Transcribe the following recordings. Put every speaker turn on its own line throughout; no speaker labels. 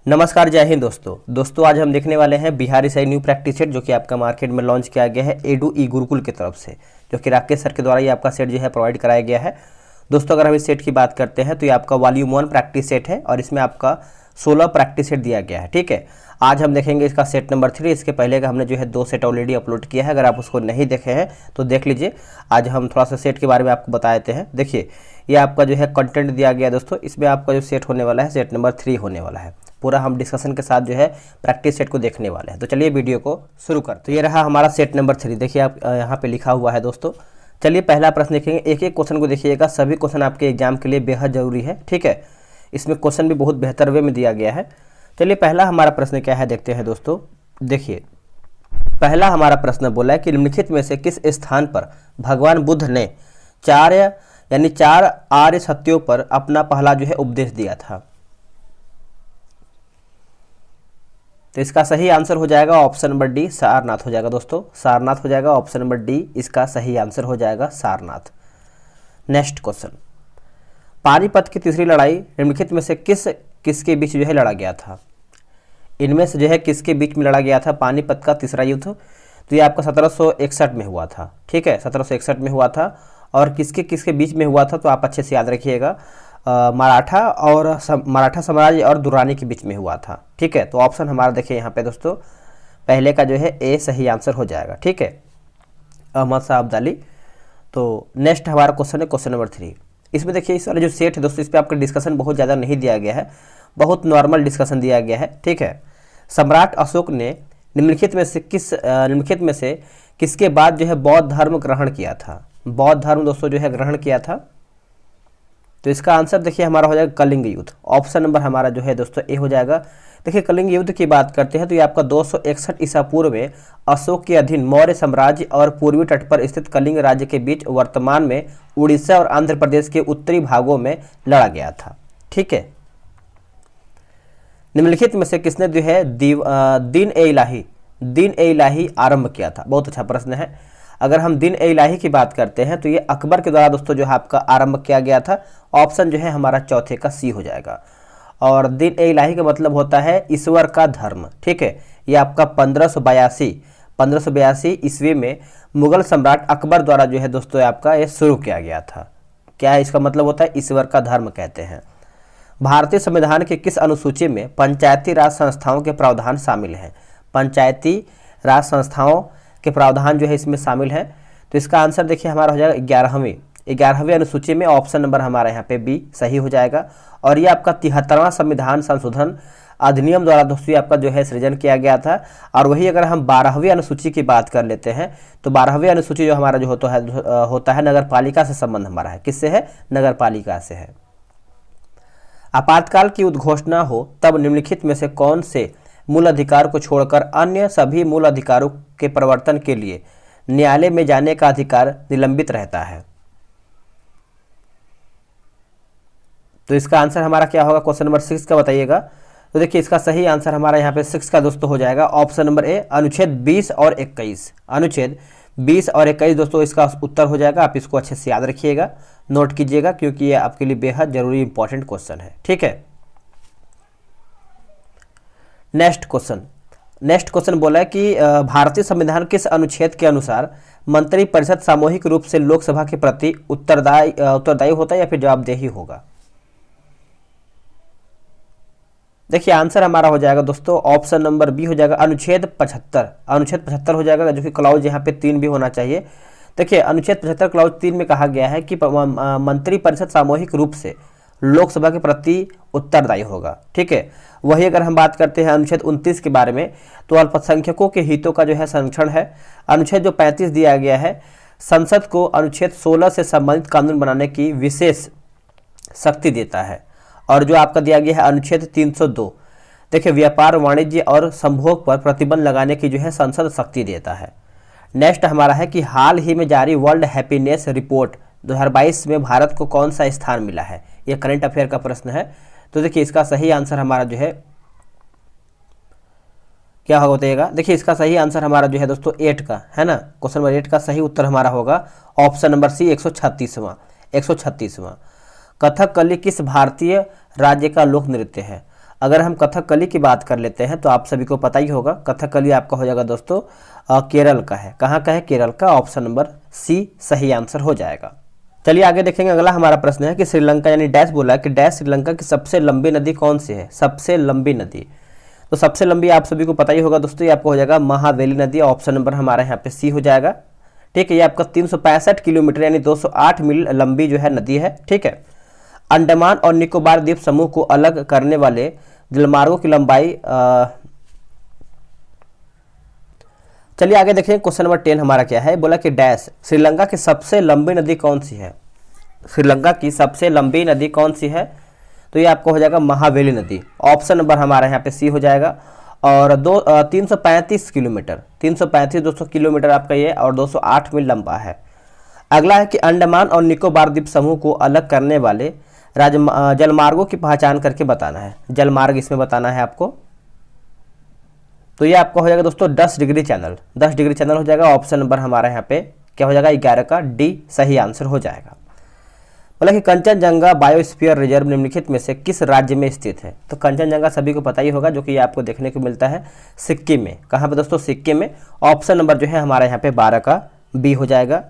नमस्कार, जय हिंद दोस्तों आज हम देखने वाले हैं बिहारी सही न्यू प्रैक्टिस सेट जो कि आपका मार्केट में लॉन्च किया गया है एडू ई गुरुकुल की तरफ से, जो कि राकेश सर के द्वारा ये आपका सेट जो है प्रोवाइड कराया गया है। दोस्तों अगर हम इस सेट की बात करते हैं तो ये आपका वॉल्यूम 1 प्रैक्टिस सेट है और इसमें आपका 16 प्रैक्टिस सेट दिया गया है। ठीक है, आज हम देखेंगे इसका सेट नंबर 3। इसके पहले का हमने जो है 2 सेट ऑलरेडी अपलोड किया है, अगर आप उसको नहीं देखे हैं तो देख लीजिए। आज हम थोड़ा सा सेट के बारे में आपको बता देते हैं। देखिए ये आपका जो है कंटेंट दिया गया है दोस्तों, इसमें आपका जो सेट होने वाला है सेट नंबर 3 होने वाला है। पूरा हम डिस्कशन के साथ जो है प्रैक्टिस सेट को देखने वाले हैं। तो चलिए वीडियो को शुरू कर। तो ये रहा हमारा सेट नंबर 3। देखिए आप यहाँ पे लिखा हुआ है दोस्तों। चलिए पहला प्रश्न देखेंगे, एक एक क्वेश्चन को देखिएगा। सभी क्वेश्चन आपके एग्जाम के लिए बेहद जरूरी है। ठीक है, इसमें क्वेश्चन भी बहुत बेहतर वे में दिया गया है। चलिए पहला हमारा प्रश्न क्या है देखते हैं दोस्तों। देखिए पहला हमारा प्रश्न बोला है कि निम्नलिखित में से किस स्थान पर भगवान बुद्ध ने 4 आर्य सत्यों पर अपना पहला जो है उपदेश दिया था। तो इसका सही आंसर हो जाएगा ऑप्शन नंबर डी, सारनाथ हो जाएगा दोस्तों। सारनाथ हो जाएगा ऑप्शन नंबर डी, इसका सही आंसर हो जाएगा सारनाथ। नेक्स्ट क्वेश्चन, पानीपत की तीसरी लड़ाई निम्नलिखित में से किसके बीच जो है लड़ा गया था। इनमें से जो है किसके बीच में लड़ा गया था पानीपत का तीसरा युद्ध। तो ये आपका 1761 में हुआ था। ठीक है, 1761 में हुआ था। और किसके किसके बीच में हुआ था तो आप अच्छे से याद रखिएगा, मराठा साम्राज्य और दुर्रानी के बीच में हुआ था। ठीक है, तो ऑप्शन हमारा देखिए यहाँ पे दोस्तों पहले का जो है ए सही आंसर हो जाएगा। ठीक है, अहमद शाह अब्दाली। तो नेक्स्ट हमारा क्वेश्चन है क्वेश्चन नंबर 3। इसमें देखिए इस वाला जो सेट है दोस्तों, इस पर आपका डिस्कशन बहुत ज़्यादा नहीं दिया गया है, बहुत नॉर्मल डिस्कशन दिया गया है। ठीक है, सम्राट अशोक ने निम्नलिखित में से किसके बाद जो है बौद्ध धर्म ग्रहण किया था। बौद्ध धर्म दोस्तों जो है ग्रहण किया था। तो इसका आंसर देखिए हमारा हो जाएगा कलिंग युद्ध। ऑप्शन नंबर हमारा जो है दोस्तों ए हो जाएगा। देखिए कलिंग युद्ध की बात करते हैं तो ये आपका 261 ईसा पूर्व में अशोक के अधीन मौर्य साम्राज्य और पूर्वी तट पर स्थित कलिंग राज्य के बीच वर्तमान में उड़ीसा और आंध्र प्रदेश के उत्तरी भागों में लड़ा गया था। ठीक है, निम्नलिखित में से किसने जो है दीन ए इलाही आरंभ किया था। बहुत अच्छा प्रश्न है। अगर हम दीन ए इलाही की बात करते हैं तो ये अकबर के द्वारा दोस्तों जो है आपका आरंभ किया गया था। ऑप्शन जो है हमारा चौथे का सी हो जाएगा। और दीन ए इलाही का मतलब होता है ईश्वर का धर्म। ठीक है, ये आपका 1582 ईस्वी में मुगल सम्राट अकबर द्वारा जो है दोस्तों आपका ये शुरू किया गया था। क्या है इसका मतलब होता है, ईश्वर का धर्म कहते हैं। भारतीय संविधान के किस अनुसूची में पंचायती राज संस्थाओं के प्रावधान शामिल हैं। पंचायती राज संस्थाओं के प्रावधान जो है इसमें शामिल है। तो इसका आंसर देखिए हमारा हो जाएगा 11वीं अनुसूची में। ऑप्शन नंबर हमारा यहाँ पे बी सही हो जाएगा। और ये आपका 73वां संविधान संशोधन अधिनियम द्वारा दोस्तों आपका जो है सृजन किया गया था। और वही अगर हम 12वीं अनुसूची की बात कर लेते हैं तो 12वीं अनुसूची जो हमारा जो होता है नगर पालिका से संबंध हमारा है। किससे है, नगर पालिका से है। आपातकाल की उद्घोषणा हो तब निम्नलिखित में से कौन से मूल अधिकार को छोड़कर अन्य सभी मूल अधिकारों के प्रवर्तन के लिए न्यायालय में जाने का अधिकार निलंबित रहता है। तो इसका आंसर हमारा क्या होगा क्वेश्चन नंबर 6 का बताइएगा। तो देखिए इसका सही आंसर हमारा यहाँ पे 6 का दोस्तों हो जाएगा ऑप्शन नंबर ए, अनुच्छेद 20 और 21। अनुच्छेद 20 और 21 दोस्तों इसका उत्तर हो जाएगा। आप इसको अच्छे से याद रखिएगा, नोट कीजिएगा, क्योंकि ये आपके लिए बेहद जरूरी इंपॉर्टेंट क्वेश्चन है। ठीक है, नेक्स्ट क्वेश्चन बोला है कि भारतीय संविधान किस अनुच्छेद के अनुसार मंत्रिपरिषद सामूहिक रूप से लोकसभा के प्रति उत्तरदायी होता है या फिर जवाबदेही होगा। देखिए आंसर हमारा हो जाएगा दोस्तों ऑप्शन नंबर बी हो जाएगा अनुच्छेद 75। अनुच्छेद 75 हो जाएगा, जो कि क्लाउज यहाँ पे 3 भी होना चाहिए। देखिए अनुच्छेद 75 क्लाउज 3 में कहा गया है कि मंत्रिपरिषद सामूहिक रूप से लोकसभा के प्रति उत्तरदायी होगा। ठीक है, वही अगर हम बात करते हैं अनुच्छेद 29 के बारे में तो अल्पसंख्यकों के हितों का जो है संरक्षण है। अनुच्छेद जो 35 दिया गया है, संसद को अनुच्छेद 16 से संबंधित कानून बनाने की विशेष शक्ति देता है। और जो आपका दिया गया है अनुच्छेद 302, देखिए व्यापार वाणिज्य और संभोग पर प्रतिबंध लगाने की जो है संसद शक्ति देता है। नेक्स्ट हमारा है कि हाल ही में जारी वर्ल्ड हैप्पीनेस रिपोर्ट 2022 में भारत को कौन सा स्थान मिला है। यह करंट अफेयर का प्रश्न है। तो देखिए इसका सही आंसर हमारा जो है क्या होगा बताइएगा। देखिए इसका सही आंसर हमारा जो है दोस्तों 8 का है ना, क्वेश्चन नंबर 8 का सही उत्तर हमारा होगा ऑप्शन नंबर सी 136वां। कथकली किस भारतीय राज्य का लोक नृत्य है। अगर हम कथकली की बात कर लेते हैं तो आप सभी को पता ही होगा, कथकली आपका हो जाएगा दोस्तों केरल का है। कहाँ का है? केरल का। ऑप्शन नंबर सी सही आंसर हो जाएगा। चलिए आगे देखेंगे। अगला हमारा प्रश्न है कि श्रीलंका यानी डैश बोला है कि डैश श्रीलंका की सबसे लंबी नदी कौन सी है? सबसे लंबी नदी, तो सबसे लंबी आप सभी को पता ही होगा दोस्तों, ये आपको हो जाएगा महावेली नदी। ऑप्शन नंबर हमारे यहाँ पे सी हो जाएगा। ठीक है, ये आपका 365 किलोमीटर यानी 208 मील लंबी जो है नदी है। ठीक है, अंडमान और निकोबार द्वीप समूह को अलग करने वाले जलमार्गों की लंबाई चलिए आगे देखें। क्वेश्चन नंबर 10 हमारा क्या है? बोला कि डैश श्रीलंका की सबसे लंबी नदी कौन सी है? श्रीलंका की सबसे लंबी नदी कौन सी है? तो ये आपको हो जाएगा महावेली नदी। ऑप्शन नंबर हमारे यहाँ पे सी हो जाएगा। और 335 किलोमीटर, 200 किलोमीटर आपका ये, और 208 मील लंबा है। अगला है कि अंडमान और निकोबार द्वीप समूह को अलग करने वाले जलमार्गों की पहचान करके बताना है। जलमार्ग इसमें बताना है आपको। तो ये आपका हो जाएगा दोस्तों 10 डिग्री चैनल, 10 डिग्री चैनल हो जाएगा। ऑप्शन नंबर हमारे यहाँ पे क्या हो जाएगा? 11 का डी सही आंसर हो जाएगा। बोला कि कंचनजंगा बायोस्फीयर रिजर्व निम्नलिखित में से किस राज्य में स्थित है? तो कंचनजंगा सभी को पता ही होगा, जो कि आपको देखने को मिलता है सिक्किम में। कहाँ पे दोस्तों? सिक्किम में। ऑप्शन नंबर जो है हमारे यहाँ पे 12 का बी हो जाएगा।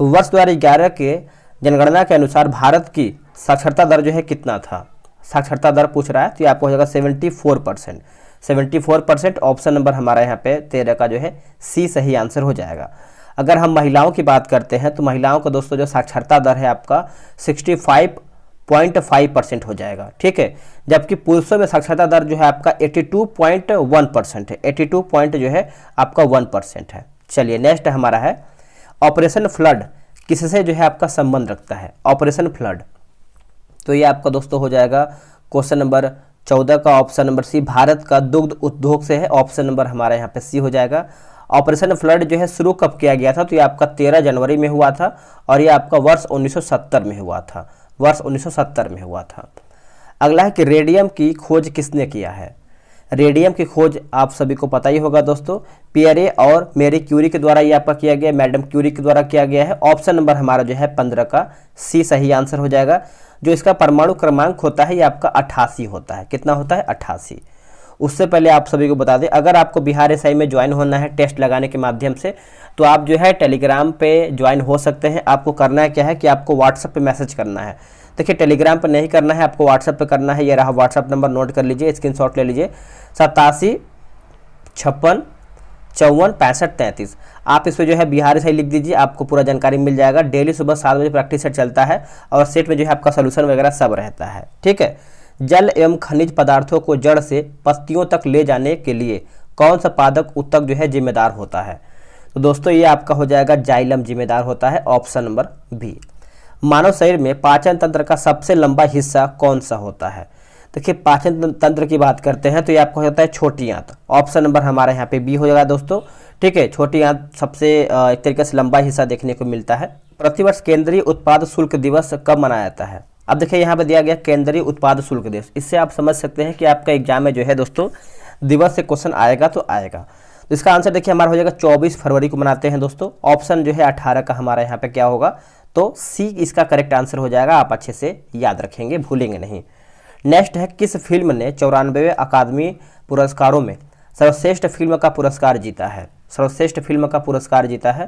वर्ष 2011 के जनगणना के अनुसार भारत की साक्षरता दर जो है कितना था? साक्षरता दर पूछ रहा है, तो ये आपको हो जाएगा 74%। 74%। ऑप्शन नंबर हमारा यहाँ पे 13 का जो है सी सही आंसर हो जाएगा। अगर हम महिलाओं की बात करते हैं तो महिलाओं का दोस्तों जो साक्षरता दर है आपका 65.5% हो जाएगा। ठीक है, जबकि पुरुषों में साक्षरता दर जो है आपका 82.1% है। 82 पॉइंट जो है आपका 1% है। चलिए नेक्स्ट हमारा है ऑपरेशन फ्लड किससे जो है आपका संबंध रखता है? ऑपरेशन फ्लड, तो ये आपका दोस्तों हो जाएगा क्वेश्चन नंबर 14 का ऑप्शन नंबर सी, भारत का दुग्ध उद्योग से है। ऑप्शन नंबर हमारा यहाँ पे सी हो जाएगा। ऑपरेशन फ्लड जो है शुरू कब किया गया था? तो ये आपका 13 जनवरी में हुआ था, और ये आपका वर्ष 1970 में हुआ था। वर्ष 1970 में हुआ था। अगला है कि रेडियम की खोज किसने किया है? रेडियम की खोज आप सभी को पता ही होगा दोस्तों, पियरे और मेरी क्यूरी के द्वारा ये आपका किया गया, मैडम क्यूरी के द्वारा किया गया है। ऑप्शन नंबर हमारा जो है 15 का सी सही आंसर हो जाएगा। जो इसका परमाणु क्रमांक होता है ये आपका 88 होता है। कितना होता है? 88। उससे पहले आप सभी को बता दें, अगर आपको बिहार एसआई में ज्वाइन होना है टेस्ट लगाने के माध्यम से, तो आप जो है टेलीग्राम पे ज्वाइन हो सकते हैं। आपको करना है क्या है कि आपको व्हाट्सएप पे मैसेज करना है। देखिए टेलीग्राम पे नहीं करना है, आपको व्हाट्सएप पे करना है। ये रहा व्हाट्सएप नंबर, नोट कर लीजिए, स्क्रीनशॉट ले लीजिए, 87 56 54 65 33। आप इस पर जो है बिहार एसआई लिख दीजिए, आपको पूरा जानकारी मिल जाएगा। डेली सुबह 7 बजे प्रैक्टिस सेट चलता है, और सेट में जो है आपका सोल्यूशन वगैरह सब रहता है। ठीक है, जल एवं खनिज पदार्थों को जड़ से पत्तियों तक ले जाने के लिए कौन सा पादप ऊतक जो है जिम्मेदार होता है? तो दोस्तों ये आपका हो जाएगा जाइलम जिम्मेदार होता है। Option number B. मानव शरीर में पाचन तंत्र का सबसे लंबा हिस्सा कौन सा होता है? देखिए पाचन तंत्र की बात करते हैं तो ये आपको होता है छोटी आंत। ऑप्शन नंबर हमारे यहाँ पे बी हो जाएगा दोस्तों। ठीक है, छोटी आंत सबसे एक तरीके से लंबा हिस्सा देखने को मिलता है। प्रतिवर्ष केंद्रीय उत्पाद शुल्क दिवस कब मनाया जाता है? अब देखिए यहाँ पे दिया गया केंद्रीय उत्पाद शुल्क दिवस। इससे आप समझ सकते हैं कि आपका एग्जाम में जो है दोस्तों दिवस से क्वेश्चन आएगा तो आएगा। तो इसका आंसर देखिए हमारा हो जाएगा 24 फरवरी को मनाते हैं दोस्तों। ऑप्शन जो है 18 का हमारा यहाँ पे क्या होगा? तो सी इसका करेक्ट आंसर हो जाएगा। आप अच्छे से याद रखेंगे, भूलेंगे नहीं। नेक्स्ट है किस फिल्म ने 94वें अकादमी पुरस्कारों में सर्वश्रेष्ठ फिल्म का पुरस्कार जीता है? सर्वश्रेष्ठ फिल्म का पुरस्कार जीता है,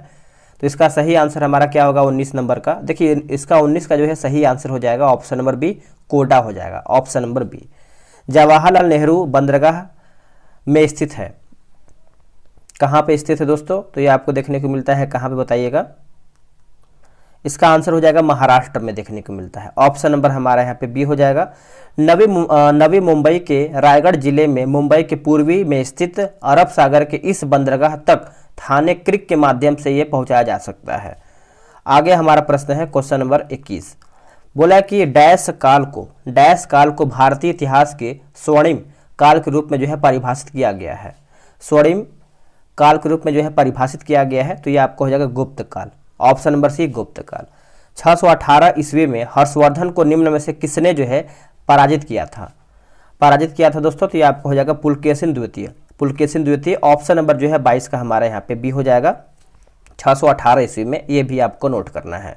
तो इसका सही आंसर हमारा क्या होगा? 19 नंबर का। देखिए इसका 19 का जो है सही आंसर हो जाएगा ऑप्शन नंबर बी, कोटा हो जाएगा। Option number B. Jawaharlal Nehru बंदरगाह में स्थित है, कहाँ पे स्थित है दोस्तों? तो ये आपको देखने को मिलता है कहाँ पे बताइएगा? इसका आंसर हो जाएगा महाराष्ट्र में देखने को मिलता है। ऑप्शन नंबर हमारा यहाँ पे बी हो जाएगा। नवी मुंबई के रायगढ़ जिले में मुंबई के पूर्वी में स्थित अरब सागर के इस बंदरगाह तक थाने क्रिक के माध्यम से ये पहुंचाया जा सकता है। आगे हमारा प्रश्न है क्वेश्चन नंबर 21। बोला कि डैश काल को भारतीय इतिहास के स्वर्णिम काल के रूप में जो है परिभाषित किया गया है। स्वर्णिम काल के रूप में जो है परिभाषित किया गया है, तो ये आपको हो जाएगा गुप्त काल। ऑप्शन नंबर सी गुप्त काल। 618 ईस्वी में हर्षवर्धन को निम्न में से किसने जो है पराजित किया था? पराजित किया था दोस्तों, तो ये आपको हो जाएगा पुलकेशिन द्वितीय। ऑप्शन नंबर जो है 22 का हमारे यहाँ पे बी हो जाएगा। 618 ईस्वी में, ये भी आपको नोट करना है।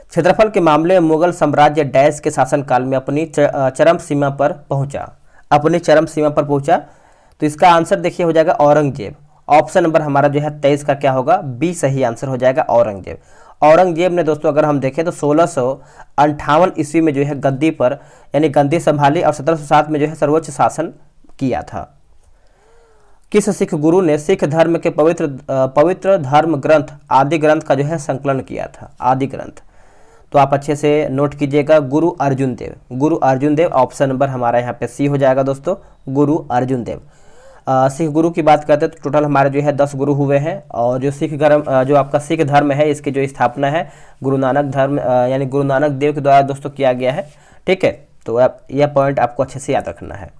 क्षेत्रफल के मामले में मुगल साम्राज्य डैश के शासनकाल में अपनी चरम सीमा पर पहुंचा। अपनी चरम सीमा पर पहुंचा? तो इसका आंसर देखिए हो जाएगा औरंगजेब। ऑप्शन नंबर हमारा जो है 23 का क्या होगा, बी सही आंसर हो जाएगा औरंगजेब। औरंगजेब ने दोस्तों अगर हम देखें तो 1658 ईस्वी में जो है गद्दी पर यानी गद्दी संभाली और 1707 में जो है सर्वोच्च शासन किया था। किस सिख गुरु ने सिख धर्म के पवित्र धर्म ग्रंथ आदि ग्रंथ का जो है संकलन किया था? आदि ग्रंथ, तो आप अच्छे से नोट कीजिएगा, गुरु अर्जुन देव। गुरु अर्जुन देव, ऑप्शन नंबर हमारा यहाँ पे सी हो जाएगा दोस्तों, गुरु अर्जुन देव। सिख गुरु की बात करते हैं तो टोटल हमारे जो है 10 गुरु हुए हैं, और जो सिख धर्म जो आपका सिख धर्म है इसकी जो स्थापना है गुरु नानक धर्म यानी गुरु नानक देव के द्वारा दोस्तों किया गया है। ठीक है, तो यह पॉइंट आपको अच्छे से याद रखना है।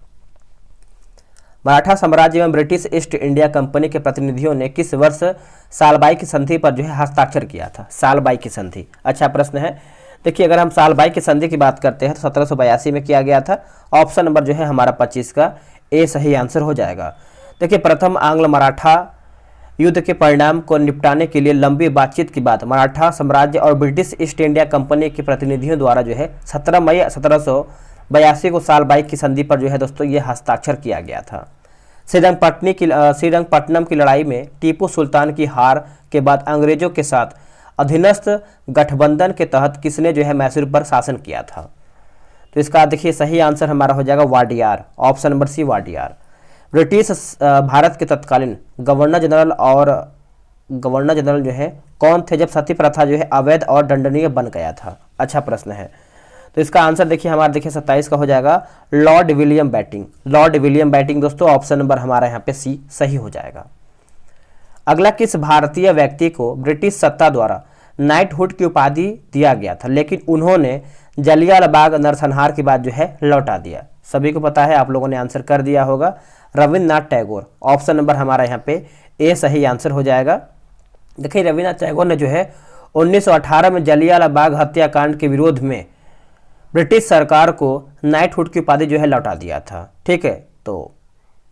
मराठा साम्राज्य एवं ब्रिटिश ईस्ट इंडिया कंपनी के प्रतिनिधियों ने किस वर्ष सालबाई की संधि पर जो है हस्ताक्षर किया था? सालबाई की संधि, अच्छा प्रश्न है। देखिए अगर हम सालबाई की संधि की बात करते हैं तो 1782 में किया गया था। ऑप्शन नंबर जो है हमारा 25 का ए सही आंसर हो जाएगा। देखिए प्रथम आंग्ल मराठा युद्ध के परिणाम को निपटाने के लिए लंबी बातचीत के बाद मराठा साम्राज्य और ब्रिटिश ईस्ट इंडिया कंपनी के प्रतिनिधियों द्वारा जो है 17 मई 1782 को सालबाई की संधि पर जो है दोस्तों ये हस्ताक्षर किया गया था। श्रीरंगपट्टनम की लड़ाई में टीपू सुल्तान की हार के बाद अंग्रेजों के साथ अधीनस्थ गठबंधन के तहत किसने जो है मैसूर पर शासन किया था? तो इसका देखिए सही आंसर हमारा हो जाएगा Wadiyar, option number C Wadiyar. British Bharat के तत्कालीन गवर्नर जनरल जो है कौन थे जब सती प्रथा जो है अवैध और दंडनीय बन गया था? अच्छा प्रश्न है। तो इसका आंसर देखिए हमारा देखिए 27 का हो जाएगा Lord William batting. Lord William batting दोस्तों, ऑप्शन नंबर हमारा यहाँ पे सी सही हो जाएगा। अगला किस भारतीय व्यक्ति को ब्रिटिश सत्ता द्वारा नाइटहुड की उपाधि दिया गया था लेकिन उन्होंने जलियांवाला नरसंहार के बाद जो है लौटा दिया? सभी को पता है, आप लोगों ने आंसर कर दिया होगा, रविन्द्रनाथ टैगोर। ऑप्शन नंबर हमारा यहाँ पे ए सही आंसर हो जाएगा। देखिए रविन्द्रनाथ टैगोर ने जो है 1918 में जलियांवाला बाग हत्याकांड के विरोध में ब्रिटिश सरकार को नाइटहुड की उपाधि जो है लौटा दिया था। ठीक है, तो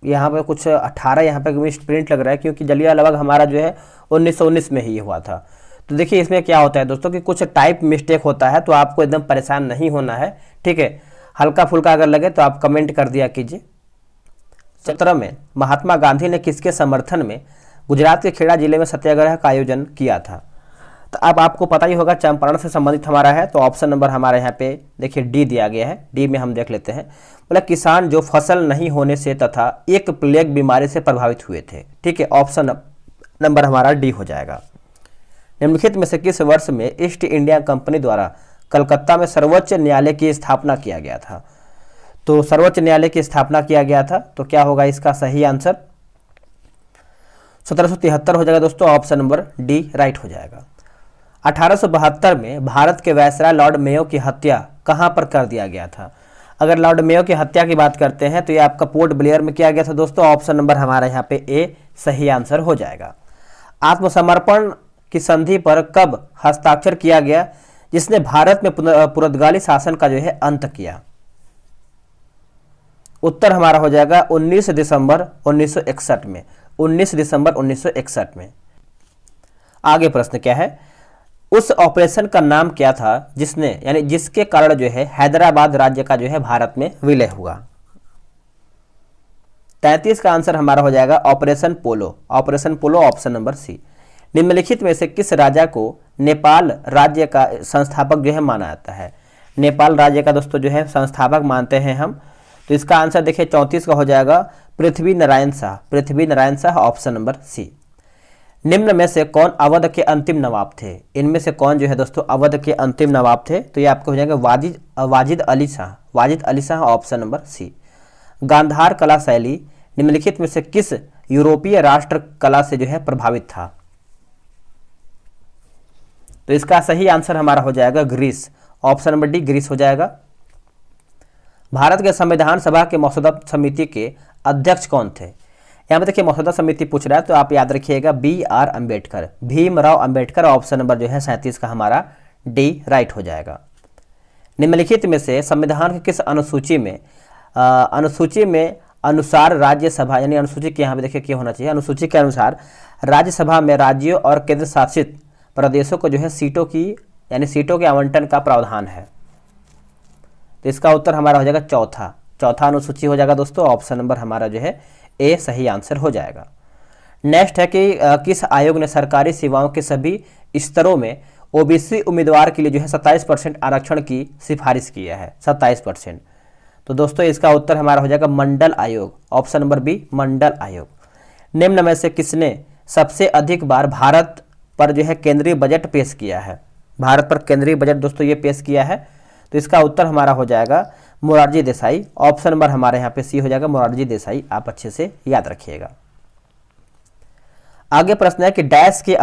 यहाँ पे कुछ 18 यहाँ पे मिस प्रिंट लग रहा है क्योंकि जलियांवाला बाग हमारा जो है 1919 में ही हुआ था। तो देखिए इसमें क्या होता है दोस्तों कि कुछ टाइप मिस्टेक होता है, तो आपको एकदम परेशान नहीं होना है। ठीक है, हल्का फुल्का अगर लगे तो आप कमेंट कर दिया कीजिए। 17 में महात्मा गांधी ने किसके समर्थन में गुजरात के खेड़ा जिले में सत्याग्रह का आयोजन किया था? तो अब आपको पता ही होगा चंपारण से संबंधित हमारा है, तो ऑप्शन नंबर हमारे यहाँ पे देखिए डी दिया गया है। डी में हम देख लेते हैं, बोला किसान जो फसल नहीं होने से तथा एक प्लेग बीमारी से प्रभावित हुए थे। ठीक है, ऑप्शन नंबर हमारा डी हो जाएगा। निम्नलिखित में से किस वर्ष में ईस्ट इंडिया कंपनी द्वारा कलकत्ता में सर्वोच्च न्यायालय की स्थापना किया गया था? तो सर्वोच्च न्यायालय की स्थापना किया गया था, तो क्या होगा इसका सही आंसर? 1773 हो जाएगा दोस्तों, ऑप्शन नंबर डी राइट हो जाएगा। 1872 में भारत के वायसराय लॉर्ड मेयो की हत्या कहां पर कर दिया गया था? अगर लॉर्ड मेयो की हत्या की बात करते हैं तो ये आपका पोर्ट ब्लेयर में किया गया था दोस्तों। ऑप्शन नंबर हमारा यहाँ पे ए सही आंसर हो जाएगा। आत्मसमर्पण की संधि पर कब हस्ताक्षर किया गया जिसने भारत में पुर्तगाली शासन का जो है अंत किया? उत्तर हमारा हो जाएगा 19 दिसंबर 1961 में। 19 दिसंबर 1961 में। आगे प्रश्न क्या है, उस ऑपरेशन का नाम क्या था जिसने यानी जिसके कारण जो है हैदराबाद राज्य का जो है भारत में विलय हुआ? 33 का आंसर हमारा हो जाएगा ऑपरेशन पोलो। ऑपरेशन पोलो, ऑप्शन नंबर सी। निम्नलिखित में से किस राजा को नेपाल राज्य का संस्थापक जो है माना जाता है? नेपाल राज्य का दोस्तों जो है संस्थापक मानते हैं हम, तो इसका आंसर देखिए 34 का हो जाएगा Prithvi Narayan Shah. Prithvi Narayan Shah, option number C. निम्न में से कौन अवध के अंतिम नवाब थे? इनमें से कौन जो है दोस्तों अवध के अंतिम नवाब थे? तो ये आपको हो जाएगा Wajid Ali Shah. Wajid Ali Shah, option number C. Gandhara कला शैली निम्नलिखित में से किस यूरोपीय राष्ट्र कला से जो है प्रभावित था? तो इसका सही आंसर हमारा हो जाएगा Greece. Option number D Greece हो जाएगा। भारत के संविधान सभा के मसौदा समिति के अध्यक्ष कौन थे? यहाँ पे देखिए मसौदा समिति पूछ रहा है, तो आप याद रखिएगा BR Ambedkar, Bhimrao Ambedkar. Option number जो है 37 का हमारा डी राइट हो जाएगा। निम्नलिखित में से संविधान के किस अनुसूची में अनुसार राज्यसभा यानी अनुसूची के यहाँ पे देखिए क्या होना चाहिए, अनुसूची के अनुसार राज्यसभा में राज्यों और केंद्र शासित प्रदेशों को जो है सीटों के आवंटन का प्रावधान है? तो इसका उत्तर हमारा हो जाएगा चौथा। चौथा अनुसूची हो जाएगा दोस्तों, ऑप्शन नंबर हमारा जो है ए सही आंसर हो जाएगा। नेक्स्ट है कि किस आयोग ने सरकारी सेवाओं के सभी स्तरों में ओबीसी उम्मीदवार के लिए जो है 27% आरक्षण की सिफारिश किया है, 27%। तो दोस्तों इसका उत्तर हमारा हो जाएगा मंडल आयोग, ऑप्शन नंबर बी मंडल आयोग। निम्न में से किसने सबसे अधिक बार भारत पर जो है केंद्रीय बजट पेश किया है? भारत पर केंद्रीय बजट दोस्तों ये पेश किया है, तो इसका उत्तर हमारा हो जाएगा मोरारजी देसाई, ऑप्शन नंबर हमारे यहाँ पे सी हो जाएगा मोरारजी देसाई। आप अच्छे से याद रखिएगा। आगे प्रश्न है कि डैश के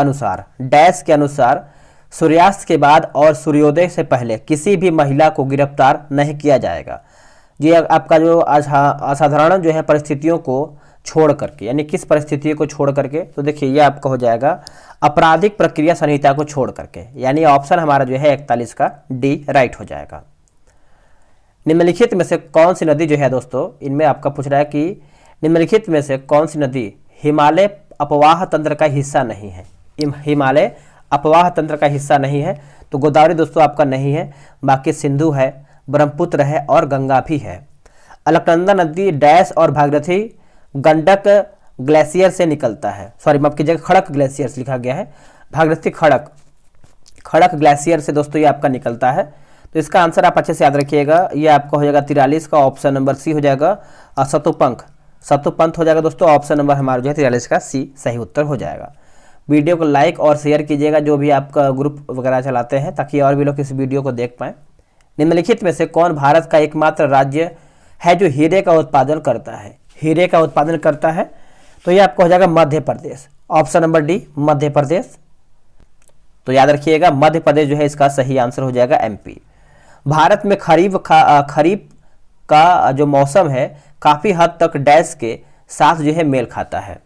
अनुसार सूर्यास्त के बाद और सूर्योदय से पहले किसी भी महिला को गिरफ्तार नहीं किया जाएगा। ये आपका जो असाधारण जो है परिस्थितियों को छोड़ करके, यानी किस परिस्थितियों को छोड़ करके, तो देखिए ये आपका हो जाएगा आपराधिक प्रक्रिया संहिता को छोड़ करके, यानी ऑप्शन हमारा जो है 41 का डी राइट हो जाएगा। निम्नलिखित में से कौन सी नदी जो है दोस्तों, इनमें आपका पूछ रहा है कि निम्नलिखित में से कौन सी नदी हिमालय अपवाह तंत्र का हिस्सा नहीं है? हिमालय अपवाह तंत्र का हिस्सा नहीं है, तो गोदावरी दोस्तों आपका नहीं है, बाकी सिंधु है, ब्रह्मपुत्र है और गंगा भी है। अलकनंदा नदी डैश और भागीरथी गंडक ग्लेशियर से निकलता है, सॉरी माफ कीजिएगा खड़क ग्लेशियर से लिखा गया है, भागीरथी खड़क ग्लेशियर से दोस्तों ये आपका निकलता है। तो इसका आंसर आप अच्छे से याद रखिएगा, ये आपका हो जाएगा 43 का ऑप्शन नंबर सी हो जाएगा, सतुपंथ हो जाएगा दोस्तों, ऑप्शन नंबर हमारा जो है 43 का सी सही उत्तर हो जाएगा। वीडियो को लाइक और शेयर कीजिएगा जो भी आपका ग्रुप वगैरह चलाते हैं, ताकि और भी लोग इस वीडियो को देख पाएँ। निम्नलिखित में से कौन भारत का एकमात्र राज्य है जो हीरे का उत्पादन करता है? हीरे का उत्पादन करता है, तो ये आपको हो जाएगा Madhya Pradesh, option number D Madhya Pradesh. तो याद रखिएगा मध्य प्रदेश जो है इसका सही आंसर हो जाएगा एमपी। भारत में खरीफ का जो मौसम है काफी हद तक डैश के साथ जो है मेल खाता है,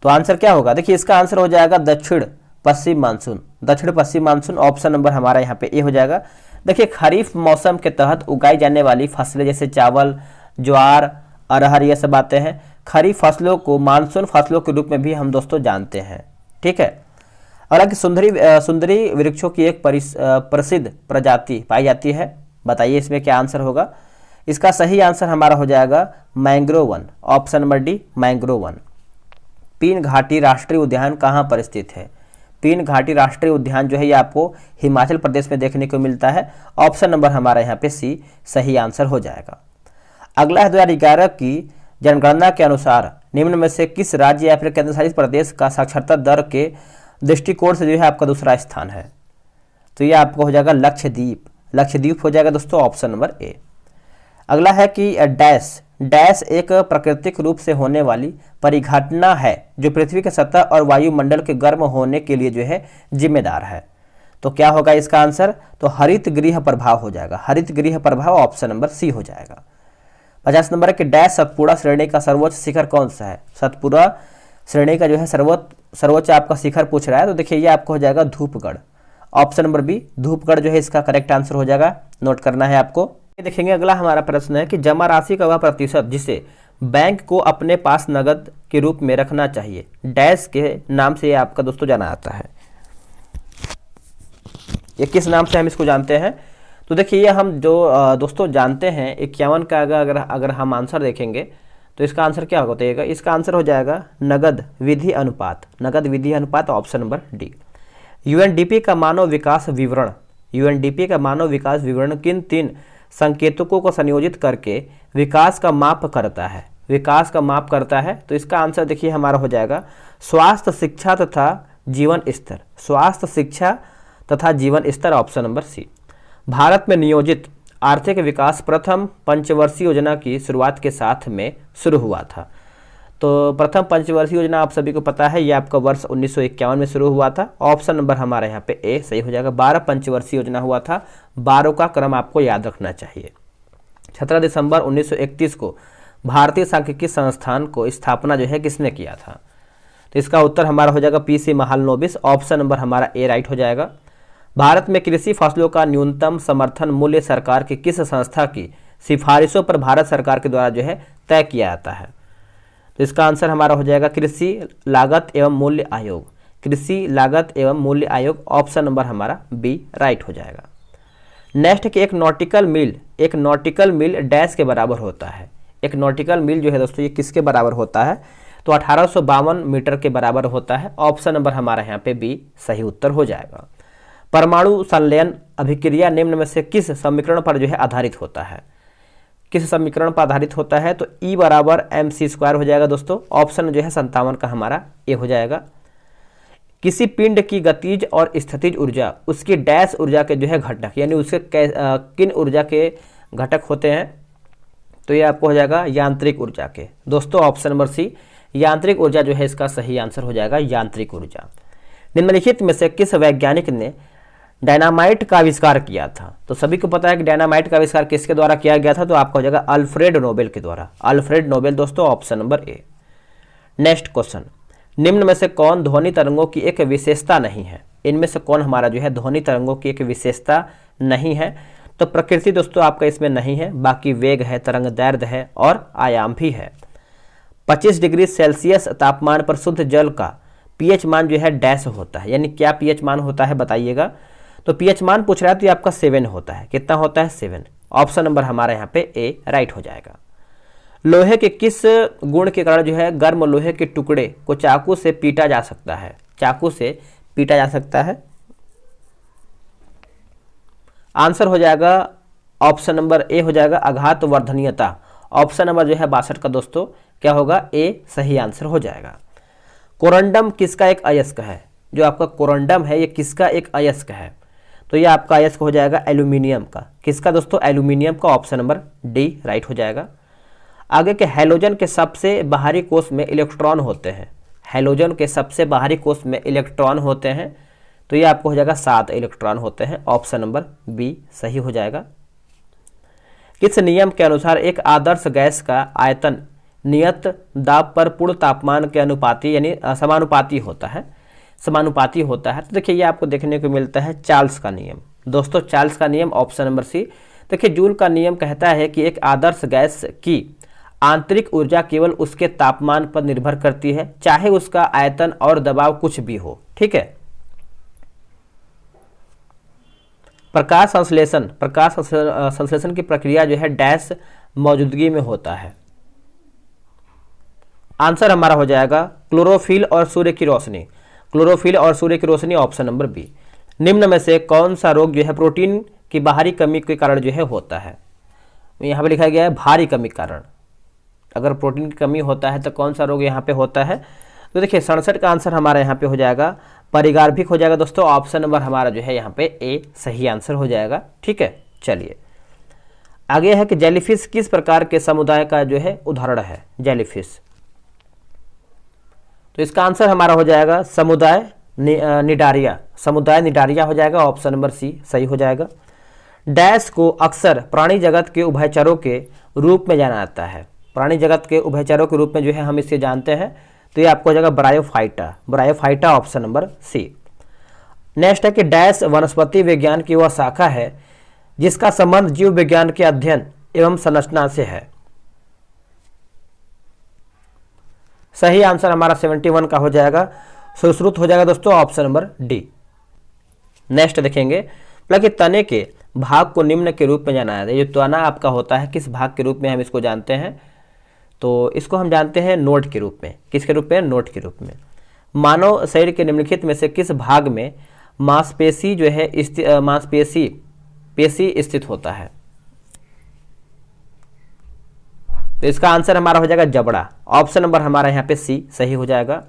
तो आंसर क्या होगा? देखिए इसका आंसर हो जाएगा दक्षिण पश्चिम मानसून, ऑप्शन नंबर हमारा यहाँ पे ए हो जाएगा। देखिए खरीफ मौसम के तहत उगाई जाने वाली फसलें जैसे चावल, ज्वार, अरहर, ये सब आते हैं। खरीफ फसलों को मानसून फसलों के रूप में भी हम दोस्तों जानते हैं, ठीक है। हालांकि सुंदरी वृक्षों की एक प्रसिद्ध प्रजाति पाई जाती है, बताइए इसमें क्या आंसर होगा? इसका सही आंसर हमारा हो जाएगा मैंग्रोव वन, ऑप्शन नंबर डी मैंग्रोव वन। पीन घाटी राष्ट्रीय उद्यान कहाँ पर स्थित है? पीन घाटी राष्ट्रीय उद्यान जो है ये आपको हिमाचल प्रदेश में देखने को मिलता है, ऑप्शन नंबर हमारा यहाँ पे सी सही आंसर हो जाएगा। अगला है 2011 की जनगणना के अनुसार निम्न में से किस राज्य या फिर केंद्रशासित प्रदेश का साक्षरता दर के दृष्टिकोण से जो है आपका दूसरा स्थान है? तो ये आपको हो जाएगा लक्षद्वीप हो जाएगा दोस्तों, ऑप्शन नंबर ए। अगला है कि डैश एक प्राकृतिक रूप से होने वाली परिघटना है जो पृथ्वी के सतह और वायुमंडल के गर्म होने के लिए जो है जिम्मेदार है। तो क्या होगा इसका आंसर? तो हरित गृह प्रभाव हो जाएगा, हरित गृह प्रभाव, ऑप्शन नंबर सी हो जाएगा। 50 नंबर है कि डैश सतपुड़ा श्रेणी का सर्वोच्च शिखर कौन सा है? सतपुड़ा श्रेणी का जो है सर्वोच्च आपका शिखर पूछ रहा है, तो देखिए ये आपको हो जाएगा Dhupgarh, option number B Dhupgarh जो है इसका करेक्ट आंसर हो जाएगा, नोट करना है आपको। देखेंगे अगला हमारा प्रश्न है कि जमा राशि का वह प्रतिशत जिसे बैंक को अपने पास नगद के रूप में रखना चाहिए डैश के नाम से ये आपका दोस्तों जाना जाता है। ये किस नाम से हम इसको जानते हैं? तो देखिए ये हम जो दोस्तों जानते हैं 51 का अगर हम आंसर देखेंगे तो इसका आंसर क्या होगा? इसका आंसर हो जाएगा नगद विधि अनुपात, ऑप्शन नंबर डी। यूएनडीपी का मानव विकास विवरण किन 3 संकेतकों को संयोजित करके विकास का माप करता है? तो इसका आंसर देखिए हमारा हो जाएगा स्वास्थ्य शिक्षा तथा जीवन स्तर, ऑप्शन नंबर सी। भारत में नियोजित आर्थिक विकास प्रथम पंचवर्षीय योजना की शुरुआत के साथ में शुरू हुआ था। तो प्रथम पंचवर्षीय योजना आप सभी को पता है, ये आपका वर्ष 1951 में शुरू हुआ था, ऑप्शन नंबर हमारे यहाँ पे ए सही हो जाएगा। 12 पंचवर्षीय योजना हुआ था, 12 का क्रम आपको याद रखना चाहिए। 17 दिसंबर 1931 को भारतीय सांख्यिकी संस्थान को स्थापना जो है किसने किया था? तो इसका उत्तर हमारा हो जाएगा पीसी महालनोबिस, ऑप्शन नंबर हमारा ए राइट हो जाएगा। भारत में कृषि फसलों का न्यूनतम समर्थन मूल्य सरकार की किस संस्था की सिफारिशों पर भारत सरकार के द्वारा जो है तय किया जाता है? तो इसका आंसर हमारा हो जाएगा कृषि लागत एवं मूल्य आयोग, ऑप्शन नंबर हमारा बी राइट हो जाएगा। नेक्स्ट कि एक नॉटिकल मील डैश के बराबर होता है। एक नॉटिकल मील जो है दोस्तों ये किसके बराबर होता है, तो 1852 मीटर के बराबर होता है। ऑप्शन नंबर हमारा यहाँ पे बी सही उत्तर हो जाएगा। परमाणु संलयन अभिक्रिया निम्न में से किस समीकरण पर जो है आधारित होता है, किस समीकरण पर आधारित होता है, तो E बराबर mc² हो जाएगा दोस्तों। ऑप्शन जो है 57 का हमारा ए हो जाएगा। किसी पिंड की गतिज और स्थितिज ऊर्जा उसकी डैश ऊर्जा के जो है घटक, यानी उसके किन ऊर्जा के घटक होते हैं, तो ये आपको हो जाएगा यांत्रिक ऊर्जा के। दोस्तों ऑप्शन नंबर सी यांत्रिक ऊर्जा जो है इसका सही आंसर हो जाएगा, यांत्रिक ऊर्जा। निम्नलिखित में से किस वैज्ञानिक ने डायनामाइट का आविष्कार किया था, तो सभी को पता है कि डायनामाइट का आविष्कार किसके द्वारा किया गया था, तो आपका हो जाएगा अल्फ्रेड नोबेल के द्वारा, अल्फ्रेड नोबेल दोस्तों, ऑप्शन नंबर ए। नेक्स्ट क्वेश्चन, निम्न में से कौन ध्वनि तरंगों की एक विशेषता नहीं है, इनमें से कौन हमारा जो है ध्वनि तरंगों की एक विशेषता नहीं है, तो प्रकृति दोस्तों आपका इसमें नहीं है, बाकी वेग है, तरंग दैर्ध्य है और आयाम भी है। 25 डिग्री सेल्सियस तापमान पर शुद्ध जल का पीएच मान जो है डैश होता है, यानी क्या पीएच मान होता है बताइएगा, तो पीएच मान पूछ रहा है तो ये आपका 7 होता है। कितना होता है, 7। ऑप्शन नंबर हमारा यहाँ पे ए राइट हो जाएगा। लोहे के किस गुण के कारण जो है गर्म लोहे के टुकड़े को चाकू से पीटा जा सकता है, चाकू से पीटा जा सकता है, आंसर हो जाएगा ऑप्शन नंबर ए हो जाएगा आघात वर्धनीयता। ऑप्शन नंबर जो है 62 का दोस्तों क्या होगा, ए सही आंसर हो जाएगा। कोरंडम किसका एक अयस्क है, जो आपका कोरंडम है ये किसका एक अयस्क है, तो ये आपका अयस्क हो जाएगा एल्यूमिनियम का। किसका दोस्तों, एल्यूमिनियम का। ऑप्शन नंबर डी राइट हो जाएगा। आगे के हैलोजन के सबसे बाहरी कोष में इलेक्ट्रॉन होते हैं, हैलोजन के सबसे बाहरी कोष में इलेक्ट्रॉन होते हैं, तो ये आपको हो जाएगा 7 इलेक्ट्रॉन होते हैं। ऑप्शन नंबर बी सही हो जाएगा। किस नियम के अनुसार एक आदर्श गैस का आयतन नियत दाब पर पूर्ण तापमान के अनुपाती यानी समानुपाती होता है, समानुपाती होता है, तो देखिए ये आपको देखने को मिलता है चार्ल्स का नियम। दोस्तों चार्ल्स का नियम ऑप्शन नंबर सी। देखिए जूल का नियम कहता है कि एक आदर्श गैस की आंतरिक ऊर्जा केवल उसके तापमान पर निर्भर करती है, चाहे उसका आयतन और दबाव कुछ भी हो, ठीक है। प्रकाश संश्लेषण की प्रक्रिया जो है डैश मौजूदगी में होता है, आंसर हमारा हो जाएगा क्लोरोफिल और सूर्य की रोशनी, क्लोरोफिल और सूर्य की रोशनी। Option number B. निम्न में से कौन सा रोग जो है प्रोटीन की बाहरी कमी के कारण जो है होता है, यहाँ पे लिखा गया है भारी कमी कारण। अगर प्रोटीन की कमी होता है तो कौन सा रोग यहाँ पे होता है, तो देखिए 67 का आंसर हमारा यहाँ पे हो जाएगा परिगार्भिक हो जाएगा दोस्तों। ऑप्शन नंबर हमारा जो है यहाँ पे ए सही आंसर हो जाएगा, ठीक है। चलिए आगे है कि जेलीफिश किस प्रकार के समुदाय का जो है उदाहरण है, जेलीफिश, तो इसका आंसर हमारा हो जाएगा समुदाय निडारिया, समुदाय निडारिया हो जाएगा। ऑप्शन नंबर सी सही हो जाएगा। डैश को अक्सर प्राणी जगत के उभयचरों के रूप में जाना जाता है, प्राणी जगत के उभयचरों के रूप में जो है हम इसे जानते हैं, तो ये आपको हो जाएगा bryophyta, bryophyta. Option number C. Next है कि डैश वनस्पति विज्ञान की वह शाखा है जिसका संबंध जीव विज्ञान के अध्ययन एवं संरचना से है, सही आंसर हमारा 71 का हो जाएगा, सुश्रुत हो जाएगा दोस्तों। Option number D. नेक्स्ट देखेंगे कि तने के भाग को निम्न के रूप में जाना जाता है, जो तना आपका होता है किस भाग के रूप में हम इसको जानते हैं, तो इसको हम जानते हैं नोड के रूप में। किसके रूप में, नोड के रूप में। मानव शरीर के निम्नलिखित में से किस भाग में मांसपेशी जो है मांसपेशी स्थित होता है, तो इसका आंसर हमारा हो जाएगा जबड़ा। ऑप्शन नंबर हमारा यहाँ पे सी सही हो जाएगा।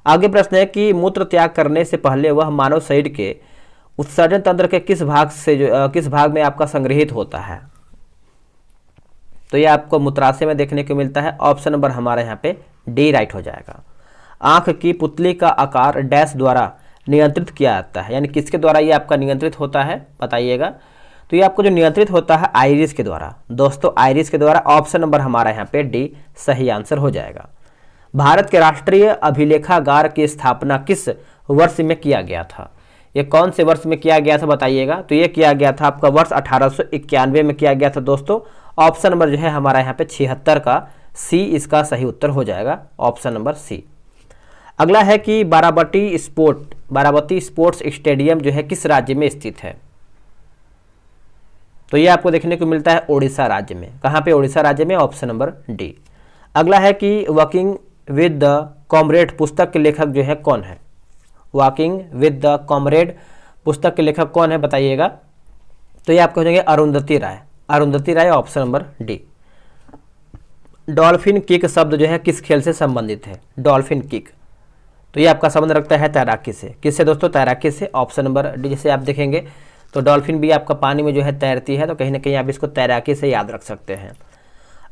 आगे प्रश्न है कि मूत्र त्याग करने से पहले वह मानव शरीर के उत्सर्जन तंत्र के किस भाग में आपका संग्रहित होता है, तो ये आपको मूत्राशय में देखने को मिलता है। ऑप्शन नंबर हमारा यहाँ पे डी राइट हो जाएगा। आंख की पुतली का आकार डैश द्वारा नियंत्रित किया जाता है, यानी किसके द्वारा ये आपका नियंत्रित होता है बताइएगा, तो ये आपको जो नियंत्रित होता है आइरिस के द्वारा। दोस्तों आइरिस के द्वारा। ऑप्शन नंबर हमारा यहाँ पे डी सही आंसर हो जाएगा। भारत के राष्ट्रीय अभिलेखागार की स्थापना किस वर्ष में किया गया था, ये कौन से वर्ष में किया गया था बताइएगा, तो ये किया गया था आपका वर्ष 1891 में किया गया था दोस्तों। ऑप्शन नंबर जो है हमारा यहाँ पे 76 का सी इसका सही उत्तर हो जाएगा। Option number C. अगला है कि बाराबती स्पोर्ट्स स्टेडियम जो है किस राज्य में स्थित है, तो ये आपको देखने को मिलता है उड़ीसा राज्य में। कहाँ पे? उड़ीसा राज्य में, ऑप्शन नंबर डी। अगला है कि वॉकिंग विद द कॉमरेड पुस्तक के लेखक जो है कौन है? वॉकिंग विद द कॉमरेड पुस्तक के लेखक कौन है बताइएगा। तो ये आपको हो जाएंगे Arundhati Roy. Arundhati Roy, option number D. Dolphin kick शब्द जो है किस खेल से संबंधित है? डॉल्फिन किक, तो ये आपका संबंध रखता है तैराकी से। किससे दोस्तों? तैराकी से, ऑप्शन नंबर डी। जैसे आप देखेंगे तो डॉल्फिन भी आपका पानी में जो है तैरती है, तो कहीं ना कहीं आप इसको तैराकी से याद रख सकते हैं।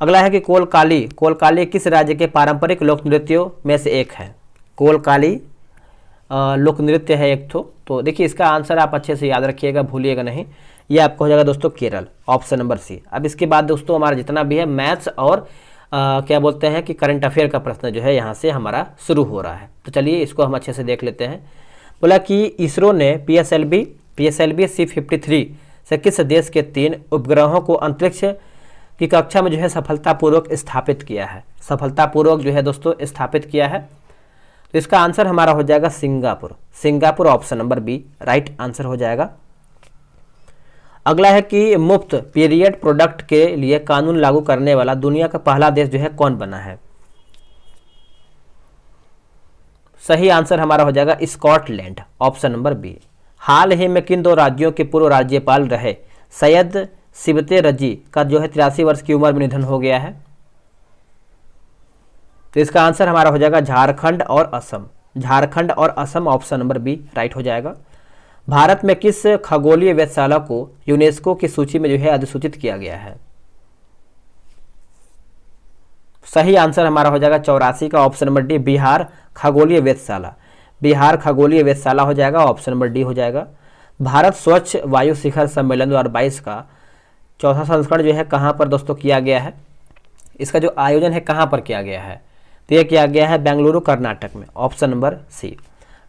अगला है कि कोलकाली। कोलकाली किस राज्य के पारंपरिक लोक नृत्यों में से एक है? कोलकाली लोक नृत्य है एक तो देखिए इसका आंसर आप अच्छे से याद रखिएगा, भूलिएगा नहीं। ये आपको हो जाएगा दोस्तों केरल, ऑप्शन नंबर सी। अब इसके बाद दोस्तों हमारा जितना भी है मैथ्स और क्या बोलते हैं कि करंट अफेयर का प्रश्न जो है यहाँ से हमारा शुरू हो रहा है। तो चलिए इसको हम अच्छे से देख लेते हैं। बोला कि इसरो ने PSLV C-53 से किस देश के 3 उपग्रहों को अंतरिक्ष की कक्षा में जो है सफलतापूर्वक स्थापित किया है? सफलतापूर्वक जो है दोस्तों स्थापित किया है। तो इसका आंसर हमारा हो जाएगा Singapore. Singapore, option number B right answer हो जाएगा। अगला है कि मुफ्त पीरियड प्रोडक्ट के लिए कानून लागू करने वाला दुनिया का पहला देश जो है कौन बना है? सही आंसर हमारा हो जाएगा स्कॉटलैंड, ऑप्शन नंबर बी। हाल ही में किन 2 राज्यों के पूर्व राज्यपाल रहे सैयद सिबते रजी का जो है 83 वर्ष की उम्र में निधन हो गया है? तो इसका आंसर हमारा हो जाएगा झारखंड और असम। झारखंड और Assam, option number B right हो जाएगा। भारत में किस खगोलीय वेधशाला को यूनेस्को की सूची में जो है अधिसूचित किया गया है? सही आंसर हमारा हो जाएगा 84 का, ऑप्शन नंबर डी बिहार खगोलीय वेधशाला। बिहार खगोलीय वेधशाला हो जाएगा, ऑप्शन नंबर डी हो जाएगा। भारत स्वच्छ वायु शिखर सम्मेलन 2022 का 4था संस्करण जो है कहाँ पर दोस्तों किया गया है? इसका जो आयोजन है कहाँ पर किया गया है? तो यह किया गया है बेंगलुरु कर्नाटक में, option number C.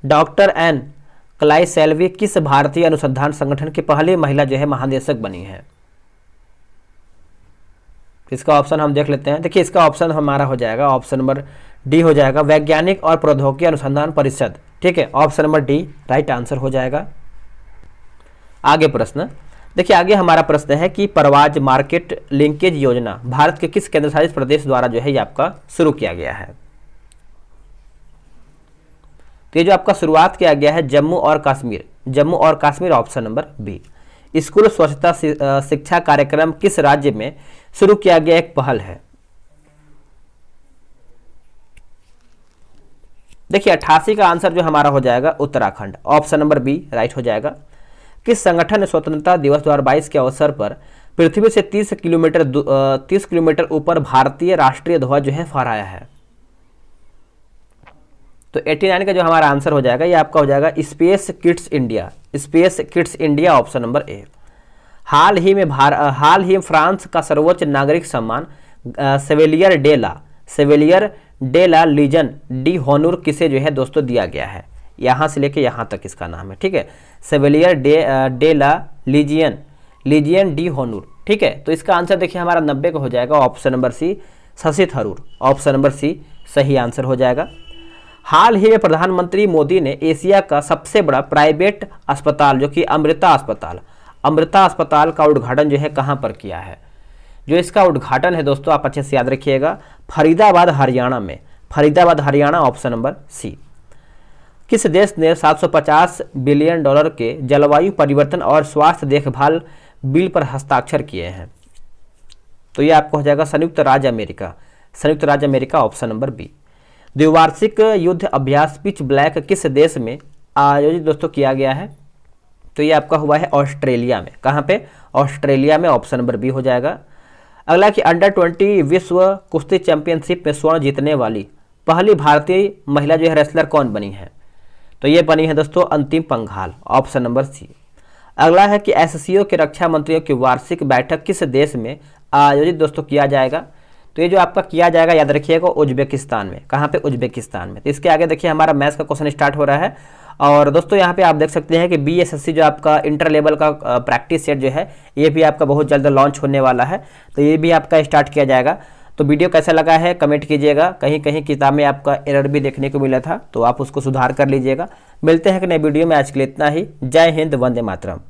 Doctor N Kalaiselvi किस भारतीय अनुसंधान संगठन की पहली महिला जो है महानिदेशक बनी है? इसका ऑप्शन हम देख लेते हैं। देखिए इसका ऑप्शन हमारा हो जाएगा ऑप्शन नंबर डी हो जाएगा, वैज्ञानिक और प्रौद्योगिकी अनुसंधान परिषद। ठीक है, option number D right answer हो जाएगा। आगे प्रश्न देखिए, आगे हमारा प्रश्न है कि परवाज मार्केट लिंकेज योजना भारत के किस केंद्र शासित प्रदेश द्वारा जो है ये आपका शुरू किया गया है? तो ये जो आपका शुरुआत किया गया है जम्मू और कश्मीर, जम्मू और Kashmir, option number B. School स्वच्छता शिक्षा कार्यक्रम किस राज्य में शुरू किया गया एक पहल है? देखिए 88 का आंसर जो हमारा हो जाएगा Uttarakhand, option number B right हो जाएगा। किस संगठन ने स्वतंत्रता दिवस 2022 के अवसर पर पृथ्वी से 30 किलोमीटर ऊपर भारतीय राष्ट्रीय ध्वज जो है फहराया है? तो 89 का जो हमारा आंसर हो जाएगा ये आपका हो जाएगा Space Kids India. Space Kids India, option number A. हाल ही में फ्रांस का सर्वोच्च नागरिक सम्मान Chevalier de la Legion d'Honneur किसे जो है दोस्तों दिया गया है? यहाँ से लेके यहाँ तक इसका नाम है। ठीक है, सेवेलियर डे ला लीजियन डी हॉनूर। ठीक है, तो इसका आंसर देखिए हमारा 90 का हो जाएगा, option number C Shashi Tharoor, option number C सही आंसर हो जाएगा। हाल ही में प्रधानमंत्री मोदी ने एशिया का सबसे बड़ा प्राइवेट अस्पताल जो कि अमृता अस्पताल का उद्घाटन जो है कहाँ पर किया है? जो इसका उद्घाटन है दोस्तों आप अच्छे से याद रखिएगा, फरीदाबाद हरियाणा में। Faridabad Haryana, option number C. किस देश ने 750 बिलियन डॉलर के जलवायु परिवर्तन और स्वास्थ्य देखभाल बिल पर हस्ताक्षर किए हैं? तो ये आपको हो जाएगा संयुक्त राज्य अमेरिका, ऑप्शन नंबर बी। द्विवार्षिक युद्ध अभ्यास पिच ब्लैक किस देश में आयोजित दोस्तों किया गया है? तो ये आपका हुआ है ऑस्ट्रेलिया में। कहाँ पे? ऑस्ट्रेलिया में, ऑप्शन नंबर बी हो जाएगा। अगला कि अंडर 20 विश्व कुश्ती चैंपियनशिप में स्वर्ण जीतने वाली पहली भारतीय महिला जो है रेसलर कौन बनी है? तो ये बनी है दोस्तों अंतिम पंघाल, ऑप्शन नंबर सी। अगला है कि एससीओ के रक्षा मंत्रियों की वार्षिक बैठक किस देश में आयोजित दोस्तों किया जाएगा? तो ये जो आपका किया जाएगा याद रखिएगा उज्बेकिस्तान में। कहाँ पे? उज्बेकिस्तान में। तो इसके आगे देखिए हमारा मैथ्स का क्वेश्चन स्टार्ट हो रहा है। और दोस्तों यहाँ पे आप देख सकते हैं कि BSSC जो आपका इंटर लेवल का प्रैक्टिस सेट जो है ये भी आपका बहुत जल्द लॉन्च होने वाला है, तो ये भी आपका स्टार्ट किया जाएगा। तो वीडियो कैसा लगा है कमेंट कीजिएगा। कहीं कहीं किताब में आपका एरर भी देखने को मिला था, तो आप उसको सुधार कर लीजिएगा। मिलते हैं कि नए वीडियो में, आज के लिए इतना ही। जय हिंद, वंदे मातरम।